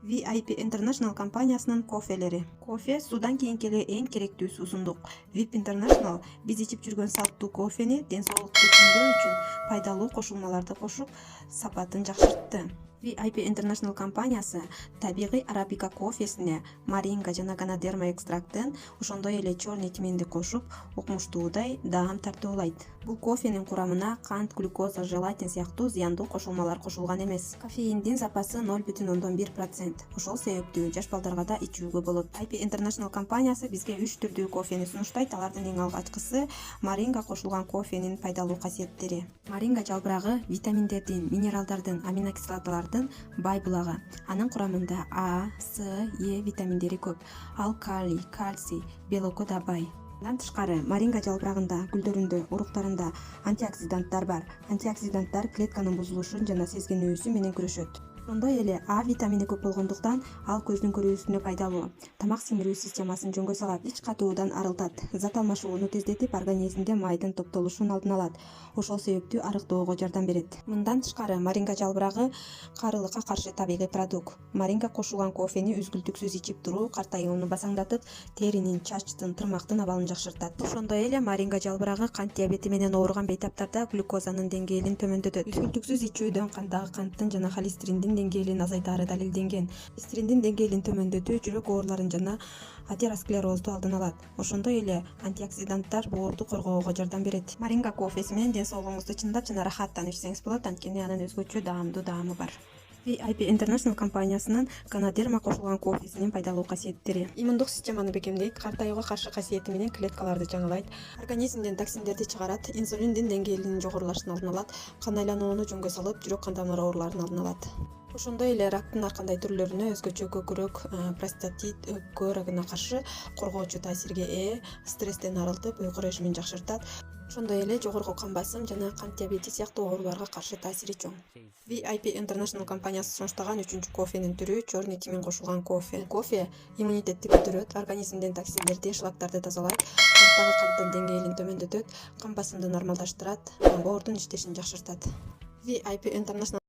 VIP International компаниясынын кофелери. Кофе суудан кийинки эле эң керектүү суусундук. VIP International биз ичип жүргөн салттуу кофени ден соолукту түзөө үчүн пайдалуу кошулмаларды кошуп, сапатын жакшыртты. VIP International компаниясы табигый арабика кофесине маринга жана ганадерма экстрактын, ошондой эле черный тименди кошуп, укмуштуудай даам тартуулайт. Бул кофенин курамына кант, глюкоза, желатин сыяктуу зыяндуу кошулмалар кошулган эмес. Кофеиндин запасы 0,1%. Ошол себептүү жаш балдарга да ичүүгө болот. VIP International компаниясы бизге 3 түрдүү кофени сунуштайт. Алардын эң алгачкысы маринга кошулган кофенин пайдалуу касиеттери. Маринга жалбырагы витаминдердин, минералдардын, аминокислоталардын бай булагы. Анын курамында А, С, Е витаминдери көп. Ал калий, кальций, белокко да бай. Андан тышкары, маринга жалбырагында, гүлдөрүндө, уруктарында антиоксиданттар бар. Антиоксиданттар клетканын бузулушун жана сезгенүүсү менен күрөшөт. Ошондой эле А витамини көп болгондуктан ал көздүн көрүүсүнө пайдалуу. Тамак сиңирүү системасын жөнгө салат, ич катуудан арылтат. Зат алмашууну тездетип, организмде майдын топтолушун алдын алат. Ошол себептүү арыктоого жардам берет. Мындан тышкары, маринга жалбырагы карылыкка каршы табигый продукт. Маринга кошулган кофени үзгүлтүксүз ичип туруу картаюуну басаңдатып, теринин, чачтын, тырмактын абалын жакшыртат. Ошондой эле маринга жалбырагы кант диабети менен ооруган бейтаптарда глюкозанын деңгээлин төмөндөтөт. Үзгүлтүксүз ичүүдөн кандагы канттын жана холестериндин деңгээлин азайтаары далилденген. Холестериндин деңгээлин төмөндөтүү жүрөк ооруларын жана атеросклерозду алдын алат. Ошондой эле антиоксиданттар боорду коргоого жардам берет. Маринга кофеси менен ден соолугуңузду чындап жана рахаттанып ичсеңиз болот, анткени анын өзгөчө даамдуу даамы бар. VIP International компаниясынын ганадерма кошулган кофесинин пайдалуу касиеттери. Иммундук системаны бекемдейт, картаюуга каршы касиети менен клеткаларды жаңылайт, организмден токсиндерди чыгарат, инсулиндин деңгээлинин жогорулашын алдын алат, кан айланууну жөнгө салып, жүрөк кан тамыр ооруларын алдын алат. Ошондой эле рактын ар кандай түрлөрүнө өзгөчө көкүрөк, простатит, өпкө рагына каршы коргоочу таасирге ээ, стресстен арылтып, уйку режимин жакшыртат. Ошондой эле жогорку кан басым жана кант диабети сыяктуу ооруларга каршы таасири чоң. VIP International компаниясы сунуштаган 3-чү кофенин түрү черный тимен кошулган кофе. Кофе иммунитетти көтөрөт, организмден токсиндерди, шлактарды тазалайт, канттагы канттын деңгээлин төмөндөтөт, кан басымды нормалдаштырат, боордун иштешин жакшыртат. VIP International